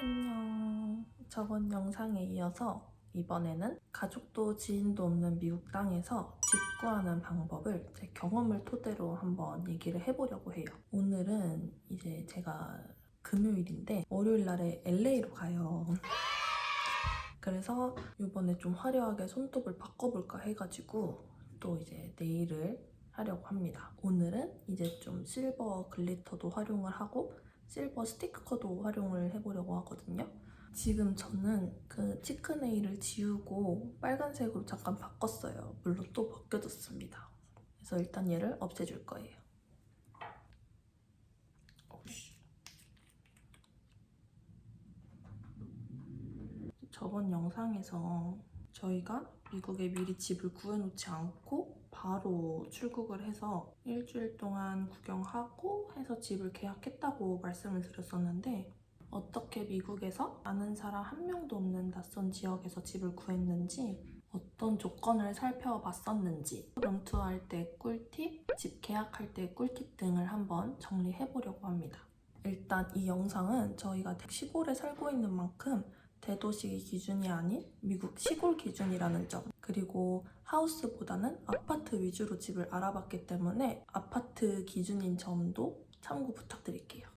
안녕. 저번 영상에 이어서 이번에는 가족도 지인도 없는 미국 땅에서 집 구하는 방법을 제 경험을 토대로 한번 얘기를 해보려고 해요. 오늘은 이제 제가 금요일인데 월요일 날에 LA로 가요. 그래서 이번에 좀 화려하게 손톱을 바꿔볼까 해가지고 또 이제 네일을 하려고 합니다. 오늘은 이제 좀 실버 글리터도 활용을 하고 실버 스티커도 활용을 해보려고 하거든요. 지금 저는 그 치크네일을 지우고 빨간색으로 잠깐 바꿨어요. 물론 또 벗겨졌습니다. 그래서 일단 얘를 없애줄 거예요. 저번 영상에서 저희가 미국에 미리 집을 구해놓지 않고 바로 출국을 해서 일주일 동안 구경하고 해서 집을 계약했다고 말씀을 드렸었는데 어떻게 미국에서 아는 사람 한 명도 없는 낯선 지역에서 집을 구했는지 어떤 조건을 살펴봤었는지 룸투어할 때 꿀팁, 집 계약할 때 꿀팁 등을 한번 정리해보려고 합니다. 일단 이 영상은 저희가 시골에 살고 있는 만큼 대도시 기준이 아닌 미국 시골 기준이라는 점, 그리고 하우스보다는 아파트 위주로 집을 알아봤기 때문에 아파트 기준인 점도 참고 부탁드릴게요.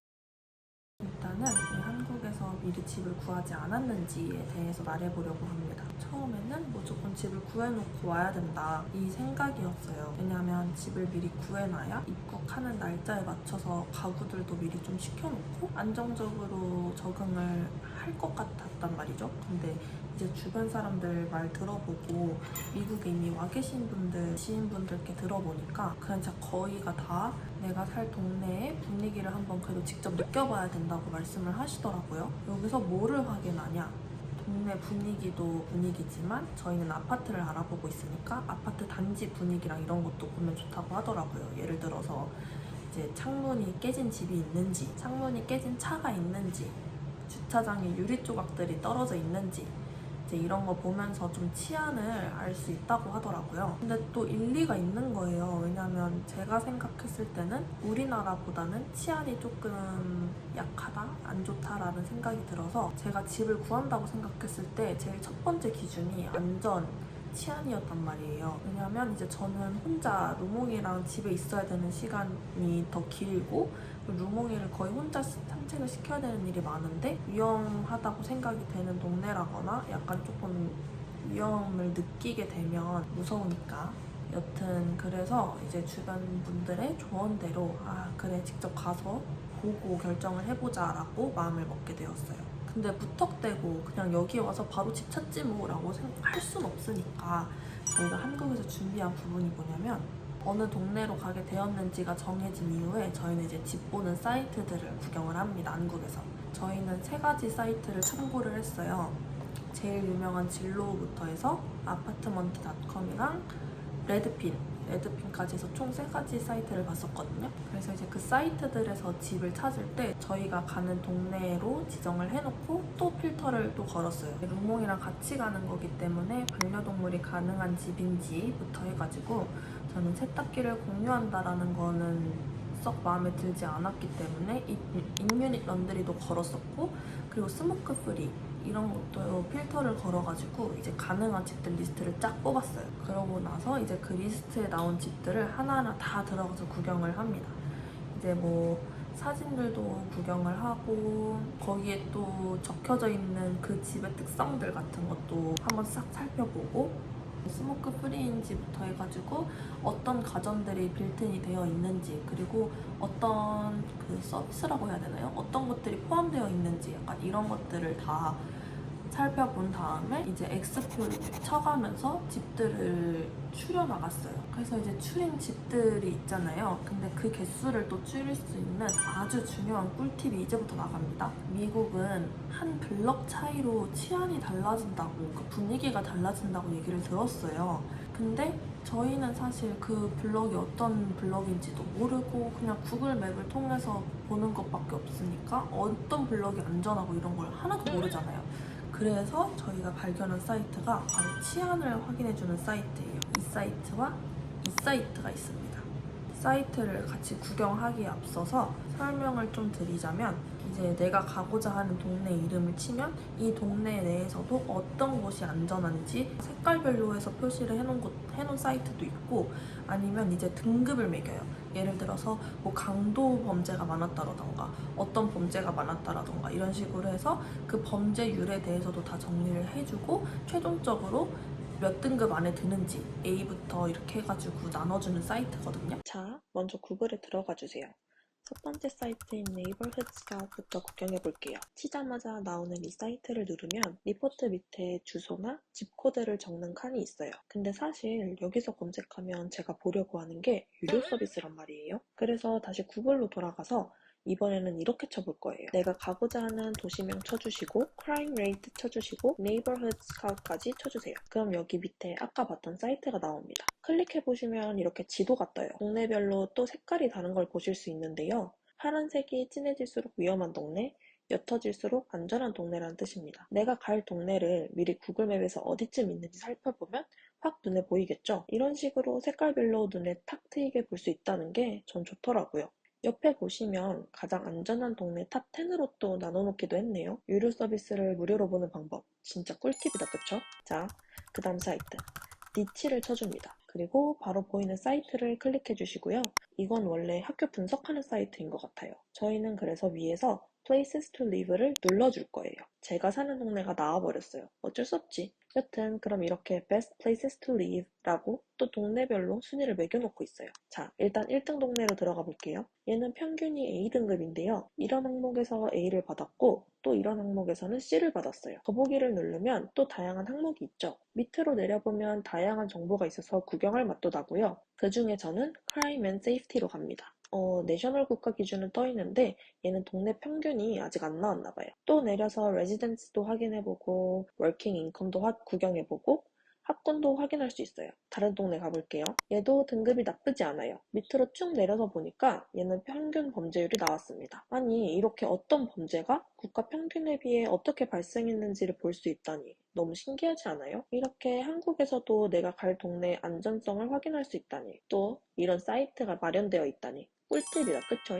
일단은 한국에서 미리 집을 구하지 않았는지에 대해서 말해보려고 합니다. 처음에는 무조건 집을 구해놓고 와야 된다 이 생각이었어요. 왜냐하면 집을 미리 구해놔야 입국하는 날짜에 맞춰서 가구들도 미리 좀 시켜놓고 안정적으로 적응을 할 것 같았단 말이죠. 근데 이제 주변 사람들 말 들어보고 미국에 이미 와 계신 분들, 지인분들께 들어보니까 그냥 진짜 거의가 다 내가 살 동네의 분위기를 한번 그래도 직접 느껴봐야 된다고 말씀을 하시더라고요. 여기서 뭐를 확인하냐? 동네 분위기도 분위기지만 저희는 아파트를 알아보고 있으니까 아파트 단지 분위기랑 이런 것도 보면 좋다고 하더라고요. 예를 들어서 이제 창문이 깨진 집이 있는지, 창문이 깨진 차가 있는지, 주차장에 유리 조각들이 떨어져 있는지 이제 이런 거 보면서 좀 치안을 알 수 있다고 하더라고요. 근데 또 일리가 있는 거예요. 왜냐면 제가 생각했을 때는 우리나라보다는 치안이 조금 약하다, 안 좋다라는 생각이 들어서 제가 집을 구한다고 생각했을 때 제일 첫 번째 기준이 안전, 치안이었단 말이에요. 왜냐면 이제 저는 혼자 루몽이랑 집에 있어야 되는 시간이 더 길고 루몽이를 거의 혼자 산책을 시켜야 되는 일이 많은데 위험하다고 생각이 되는 동네라거나 약간 조금 위험을 느끼게 되면 무서우니까 여튼 그래서 이제 주변 분들의 조언대로 아 그래 직접 가서 보고 결정을 해보자 라고 마음을 먹게 되었어요. 근데 무턱대고 그냥 여기 와서 바로 집 찾지 뭐 라고 할 순 없으니까 저희가 한국에서 준비한 부분이 뭐냐면 어느 동네로 가게 되었는지가 정해진 이후에 저희는 이제 집 보는 사이트들을 구경을 합니다. 한국에서. 저희는 3가지 사이트를 참고를 했어요. 제일 유명한 진로우부터 해서 아파트먼트.com이랑 레드핀까지 해서 총 3가지 사이트를 봤었거든요. 그래서 이제 그 사이트들에서 집을 찾을 때 저희가 가는 동네로 지정을 해놓고 또 필터를 또 걸었어요. 루몽이랑 같이 가는 거기 때문에 반려동물이 가능한 집인지부터 해가지고 저는 세탁기를 공유한다라는 거는 썩 마음에 들지 않았기 때문에 인유닛 런드리도 걸었었고 그리고 스모크 프리 이런 것도 필터를 걸어가지고 이제 가능한 집들 리스트를 쫙 뽑았어요. 그러고 나서 이제 그 리스트에 나온 집들을 하나하나 다 들어가서 구경을 합니다. 이제 뭐 사진들도 구경을 하고 거기에 또 적혀져 있는 그 집의 특성들 같은 것도 한번 싹 살펴보고 스모크 프리인지부터 해가지고 어떤 가전들이 빌트인이 되어 있는지 그리고 어떤 그 서비스라고 해야 되나요? 어떤 것들이 포함되어 있는지 약간 이런 것들을 다 살펴본 다음에 이제 X표를 쳐가면서 집들을 추려나갔어요. 그래서 이제 추린 집들이 있잖아요. 근데 그 개수를 또 줄일 수 있는 아주 중요한 꿀팁이 이제부터 나갑니다. 미국은 한 블럭 차이로 치안이 달라진다고, 그 분위기가 달라진다고 얘기를 들었어요. 근데 저희는 사실 그 블럭이 어떤 블럭인지도 모르고 그냥 구글 맵을 통해서 보는 것밖에 없으니까 어떤 블럭이 안전하고 이런 걸 하나도 모르잖아요. 그래서 저희가 발견한 사이트가 바로 치안을 확인해주는 사이트예요. 이 사이트와 이 사이트가 있습니다. 이 사이트를 같이 구경하기에 앞서서 설명을 좀 드리자면, 이제 내가 가고자 하는 동네 이름을 치면 이 동네 내에서도 어떤 곳이 안전한지 색깔별로 해서 표시를 해놓은 사이트도 있고, 아니면 이제 등급을 매겨요. 예를 들어서 뭐 강도 범죄가 많았다라던가 어떤 범죄가 많았다라던가 이런 식으로 해서 그 범죄율에 대해서도 다 정리를 해주고, 최종적으로 몇 등급 안에 드는지 A부터 이렇게 해가지고 나눠주는 사이트거든요. 자, 먼저 구글에 들어가 주세요. 첫 번째 사이트인 네이버후드 스카웃부터 구경해볼게요. 치자마자 나오는 이 사이트를 누르면 리포트 밑에 주소나 집 코드를 적는 칸이 있어요. 근데 사실 여기서 검색하면 제가 보려고 하는 게 유료 서비스란 말이에요. 그래서 다시 구글로 돌아가서 이번에는 이렇게 쳐볼 거예요. 내가 가고자 하는 도시명 쳐주시고 크라임 레이트 쳐주시고 네이버후드 스카웃까지 쳐주세요. 그럼 여기 밑에 아까 봤던 사이트가 나옵니다. 클릭해보시면 이렇게 지도가 떠요. 동네별로 또 색깔이 다른 걸 보실 수 있는데요. 파란색이 진해질수록 위험한 동네, 옅어질수록 안전한 동네라는 뜻입니다. 내가 갈 동네를 미리 구글맵에서 어디쯤 있는지 살펴보면 확 눈에 보이겠죠? 이런 식으로 색깔별로 눈에 탁 트이게 볼 수 있다는 게 전 좋더라고요. 옆에 보시면 가장 안전한 동네 탑 10으로 또 나눠놓기도 했네요. 유료 서비스를 무료로 보는 방법, 진짜 꿀팁이다, 그쵸? 자, 그 다음 사이트 니치를 쳐줍니다. 그리고 바로 보이는 사이트를 클릭해 주시고요. 이건 원래 학교 분석하는 사이트인 것 같아요. 저희는 그래서 위에서 Places to Live를 눌러줄 거예요. 제가 사는 동네가 나와버렸어요. 어쩔 수 없지. 여튼 그럼 이렇게 Best Places to Live 라고 또 동네별로 순위를 매겨놓고 있어요. 자, 일단 1등 동네로 들어가 볼게요. 얘는 평균이 A등급인데요. 이런 항목에서 A를 받았고 또 이런 항목에서는 C를 받았어요. 더보기를 누르면 또 다양한 항목이 있죠. 밑으로 내려보면 다양한 정보가 있어서 구경할 맛도 나고요. 그 중에 저는 Crime and Safety로 갑니다. 내셔널 국가 기준은 떠 있는데 얘는 동네 평균이 아직 안 나왔나 봐요. 또 내려서 레지던스도 확인해보고 워킹 인컴도 구경해보고 학군도 확인할 수 있어요. 다른 동네 가볼게요. 얘도 등급이 나쁘지 않아요. 밑으로 쭉 내려서 보니까 얘는 평균 범죄율이 나왔습니다. 아니, 이렇게 어떤 범죄가 국가 평균에 비해 어떻게 발생했는지를 볼 수 있다니 너무 신기하지 않아요? 이렇게 한국에서도 내가 갈 동네의 안전성을 확인할 수 있다니, 또 이런 사이트가 마련되어 있다니 꿀팁이다, 그쵸?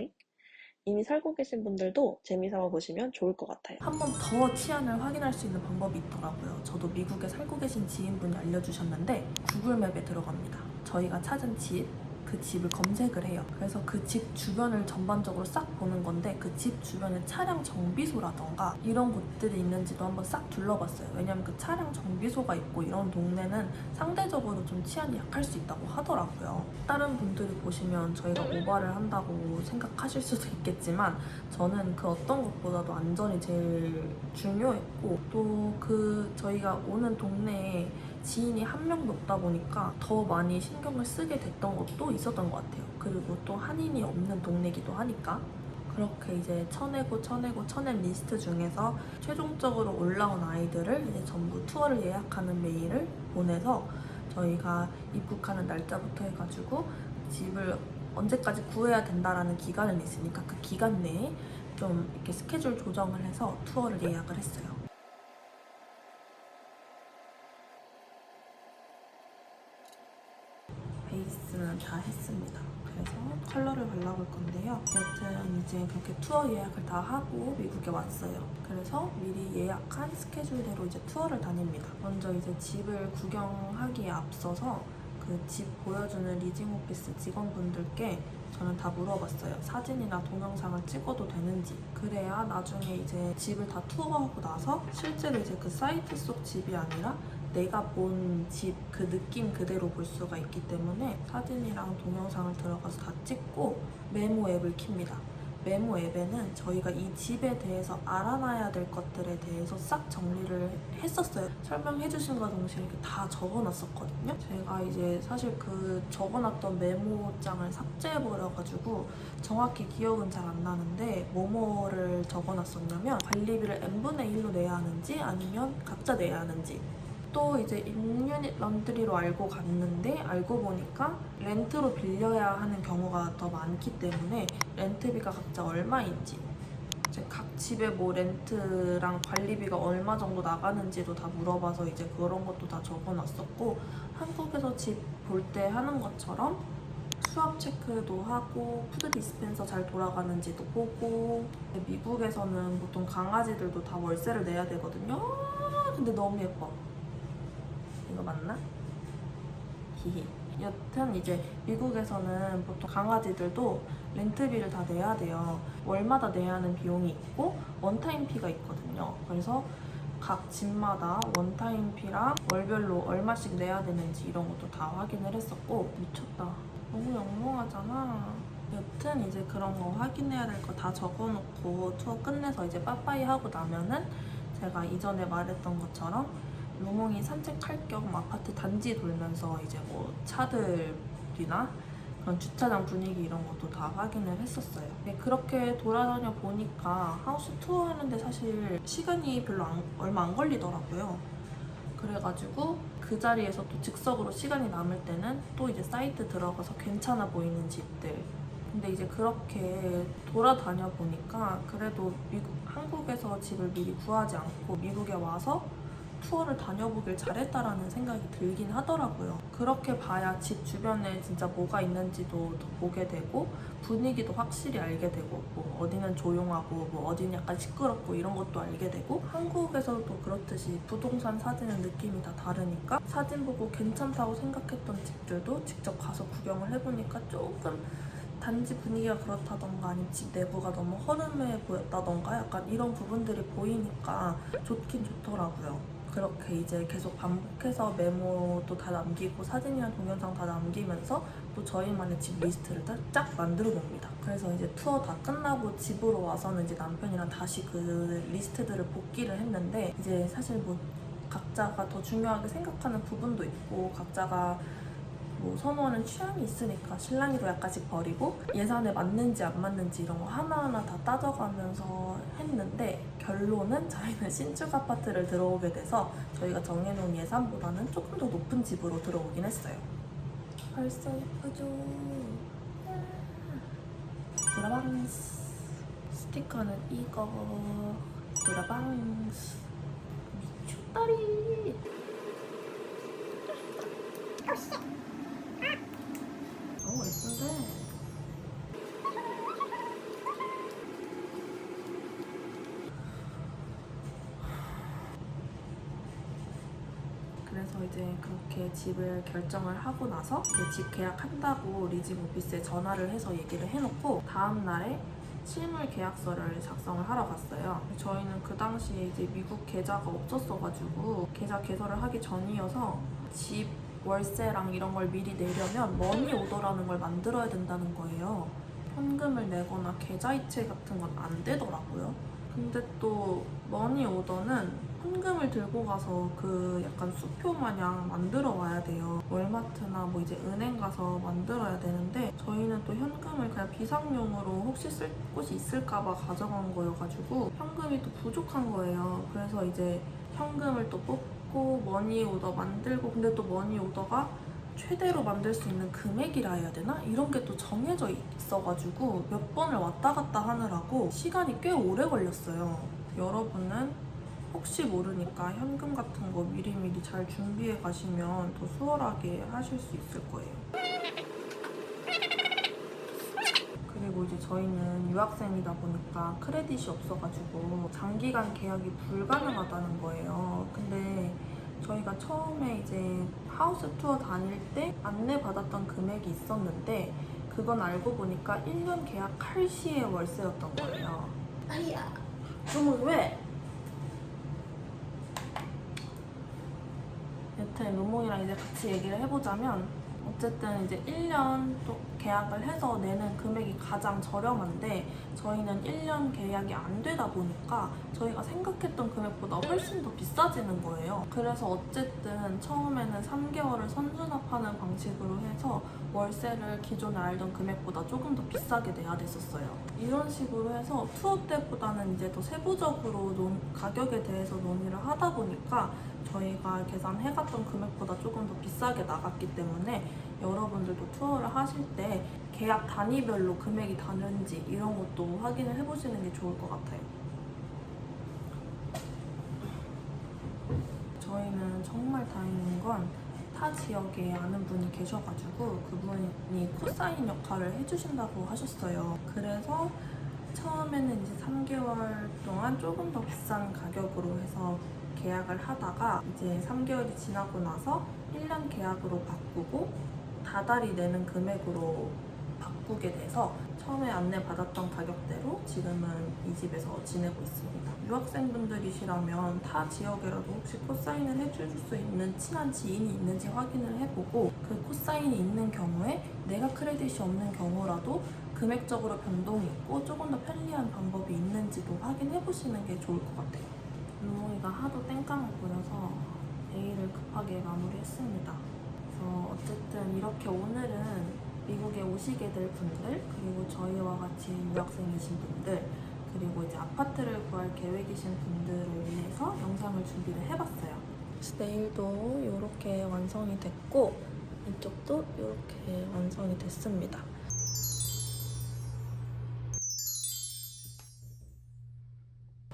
이미 살고 계신 분들도 재미삼아 보시면 좋을 것 같아요. 한 번 더 치안을 확인할 수 있는 방법이 있더라고요. 저도 미국에 살고 계신 지인분이 알려주셨는데 구글맵에 들어갑니다. 저희가 찾은 집, 그 집을 검색을 해요. 그래서 그 집 주변을 전반적으로 싹 보는 건데 그 집 주변에 차량 정비소라던가 이런 곳들이 있는지도 한번 싹 둘러봤어요. 왜냐면 그 차량 정비소가 있고 이런 동네는 상대적으로 좀 치안이 약할 수 있다고 하더라고요. 다른 분들이 보시면 저희가 오바를 한다고 생각하실 수도 있겠지만 저는 그 어떤 것보다도 안전이 제일 중요했고, 또 저희가 오는 동네에 지인이 한 명도 없다 보니까 더 많이 신경을 쓰게 됐던 것도 있었던 것 같아요. 그리고 또 한인이 없는 동네기도 하니까. 그렇게 이제 쳐낸 리스트 중에서 최종적으로 올라온 아이들을 이제 전부 투어를 예약하는 메일을 보내서 저희가 입국하는 날짜부터 해가지고 집을 언제까지 구해야 된다라는 기간은 있으니까 그 기간 내에 좀 이렇게 스케줄 조정을 해서 투어를 예약을 했어요. 베이스는 다 했습니다. 그래서 컬러를 발라볼 건데요. 여튼 이제 그렇게 투어 예약을 다 하고 미국에 왔어요. 그래서 미리 예약한 스케줄대로 이제 투어를 다닙니다. 먼저 이제 집을 구경하기에 앞서서 그 집 보여주는 리징 오피스 직원분들께 저는 다 물어봤어요. 사진이나 동영상을 찍어도 되는지. 그래야 나중에 이제 집을 다 투어하고 나서 실제로 이제 그 사이트 속 집이 아니라 내가 본 집 그 느낌 그대로 볼 수가 있기 때문에 사진이랑 동영상을 들어가서 다 찍고 메모 앱을 킵니다. 메모 앱에는 저희가 이 집에 대해서 알아놔야 될 것들에 대해서 싹 정리를 했었어요. 설명해주신 거 동시에 이렇게 다 적어놨었거든요. 제가 이제 사실 그 적어놨던 메모장을 삭제해버려가지고 정확히 기억은 잘 안 나는데 뭐뭐를 적어놨었냐면 관리비를 n분의 1로 내야 하는지 아니면 각자 내야 하는지, 또 이제 인유닛 런드리로 알고 갔는데 알고 보니까 렌트로 빌려야 하는 경우가 더 많기 때문에 렌트비가 각자 얼마인지, 이제 각 집에 뭐 렌트랑 관리비가 얼마 정도 나가는지도 다 물어봐서 이제 그런 것도 다 적어놨었고, 한국에서 집 볼 때 하는 것처럼 수압 체크도 하고 푸드 디스펜서 잘 돌아가는지도 보고. 미국에서는 보통 강아지들도 다 월세를 내야 되거든요. 근데 너무 예뻐. 이거 맞나? 히히. 여튼 이제 미국에서는 보통 강아지들도 렌트비를 다 내야 돼요. 월마다 내야 하는 비용이 있고 원타임 피가 있거든요. 그래서 각 집마다 원타임 피랑 월별로 얼마씩 내야 되는지 이런 것도 다 확인을 했었고. 미쳤다. 너무 영롱하잖아. 여튼 이제 그런 거 확인해야 될 거 다 적어놓고 투어 끝내서 이제 빠빠이 하고 나면은 제가 이전에 말했던 것처럼 루몽이 산책할 겸 아파트 단지 돌면서 이제 뭐 차들이나 그런 주차장 분위기 이런 것도 다 확인을 했었어요. 그렇게 돌아다녀 보니까 하우스 투어 하는데 사실 시간이 별로 얼마 안 걸리더라고요. 그래가지고 그 자리에서 또 즉석으로 시간이 남을 때는 또 이제 사이트 들어가서 괜찮아 보이는 집들. 근데 이제 그렇게 돌아다녀 보니까 그래도 한국에서 집을 미리 구하지 않고 미국에 와서 투어를 다녀보길 잘했다라는 생각이 들긴 하더라고요. 그렇게 봐야 집 주변에 진짜 뭐가 있는지도 더 보게 되고 분위기도 확실히 알게 되고 뭐 어디는 조용하고 뭐 어디는 약간 시끄럽고 이런 것도 알게 되고. 한국에서도 그렇듯이 부동산 사진은 느낌이 다 다르니까 사진 보고 괜찮다고 생각했던 집들도 직접 가서 구경을 해보니까 조금 단지 분위기가 그렇다던가 아니면 집 내부가 너무 허름해 보였다던가 약간 이런 부분들이 보이니까 좋긴 좋더라고요. 그렇게 이제 계속 반복해서 메모도 다 남기고 사진이랑 동영상 다 남기면서 또 저희만의 집 리스트를 쫙 만들어 놉니다. 그래서 이제 투어 다 끝나고 집으로 와서는 이제 남편이랑 다시 그 리스트들을 복기를 했는데 이제 사실 뭐 각자가 더 중요하게 생각하는 부분도 있고 각자가 뭐 선호하는 취향이 있으니까 신랑이도 약간씩 버리고 예산에 맞는지 안 맞는지 이런 거 하나하나 다 따져가면서 했는데 결론은 저희는 신축 아파트를 들어오게 돼서 저희가 정해놓은 예산보다는 조금 더 높은 집으로 들어오긴 했어요. 벌써 예쁘죠? 도라방스. 스티커는 이거. 도라방스. 미쳤다리. 예쁜데? 그래서 이제 그렇게 집을 결정을 하고 나서 이제 집 계약한다고 리징 오피스에 전화를 해서 얘기를 해놓고 다음날에 실물 계약서를 작성을 하러 갔어요. 저희는 그 당시에 이제 미국 계좌가 없었어가지고 계좌 개설을 하기 전이어서 집 월세랑 이런 걸 미리 내려면 머니 오더라는 걸 만들어야 된다는 거예요. 현금을 내거나 계좌이체 같은 건 안 되더라고요. 근데 또 머니 오더는 현금을 들고 가서 그 약간 수표 마냥 만들어 와야 돼요. 월마트나 뭐 이제 은행 가서 만들어야 되는데 저희는 또 현금을 그냥 비상용으로 혹시 쓸 곳이 있을까봐 가져간 거여가지고 현금이 또 부족한 거예요. 그래서 이제 현금을 또 뽑고 머니 오더 만들고 근데 또 머니 오더가 최대로 만들 수 있는 금액이라 해야 되나? 이런 게 또 정해져 있어가지고 몇 번을 왔다 갔다 하느라고 시간이 꽤 오래 걸렸어요. 여러분은 혹시 모르니까 현금 같은 거 미리미리 잘 준비해 가시면 더 수월하게 하실 수 있을 거예요. 그리고 이제 저희는 유학생이다 보니까 크레딧이 없어가지고 장기간 계약이 불가능하다는 거예요. 근데 저희가 처음에 이제 하우스 투어 다닐 때 안내받았던 금액이 있었는데 그건 알고 보니까 1년 계약할 시에 월세였던 거예요. 아이야, 그러면 왜? 여튼 루몽이랑 이제 같이 얘기를 해보자면 어쨌든 이제 1년 또 계약을 해서 내는 금액이 가장 저렴한데 저희는 1년 계약이 안 되다 보니까 저희가 생각했던 금액보다 훨씬 더 비싸지는 거예요. 그래서 어쨌든 처음에는 3개월을 선수납하는 방식으로 해서 월세를 기존에 알던 금액보다 조금 더 비싸게 내야 됐었어요. 이런 식으로 해서 투어 때보다는 이제 더 세부적으로 가격에 대해서 논의를 하다 보니까 저희가 계산해갔던 금액보다 조금 더 비싸게 나갔기 때문에 여러분들도 투어를 하실 때 계약 단위별로 금액이 다른지 이런 것도 확인을 해보시는 게 좋을 것 같아요. 저희는 정말 다행인 건 타 지역에 아는 분이 계셔가지고 그분이 코사인 역할을 해주신다고 하셨어요. 그래서 처음에는 이제 3개월 동안 조금 더 비싼 가격으로 해서 계약을 하다가 이제 3개월이 지나고 나서 1년 계약으로 바꾸고 다달이 내는 금액으로 바꾸게 돼서 처음에 안내받았던 가격대로 지금은 이 집에서 지내고 있습니다. 유학생분들이시라면 타 지역에라도 혹시 코사인을 해줄 수 있는 친한 지인이 있는지 확인을 해보고 그 코사인이 있는 경우에 내가 크레딧이 없는 경우라도 금액적으로 변동이 있고 조금 더 편리한 방법이 있는지도 확인해보시는 게 좋을 것 같아요. 루몽이가 하도 땡깡을 부려서 내일을 급하게 마무리했습니다. 그래서 어쨌든 이렇게 오늘은 미국에 오시게 될 분들, 그리고 저희와 같이 유학생이신 분들, 그리고 이제 아파트를 구할 계획이신 분들을 위해서 영상을 준비를 해봤어요. 그래서 내일도 이렇게 완성이 됐고 이쪽도 이렇게 완성이 됐습니다.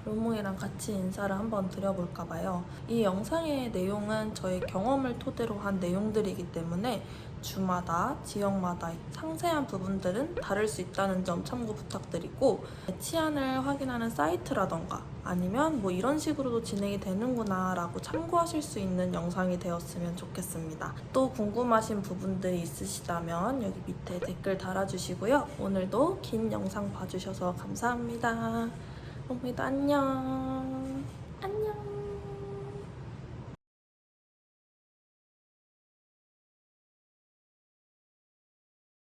루몽이랑 같이 인사를 한번 드려볼까 봐요. 이 영상의 내용은 저의 경험을 토대로 한 내용들이기 때문에 주마다, 지역마다 상세한 부분들은 다를 수 있다는 점 참고 부탁드리고 치안을 확인하는 사이트라던가 아니면 뭐 이런 식으로도 진행이 되는구나 라고 참고하실 수 있는 영상이 되었으면 좋겠습니다. 또 궁금하신 부분들이 있으시다면 여기 밑에 댓글 달아주시고요. 오늘도 긴 영상 봐주셔서 감사합니다. 루몽이도 안녕.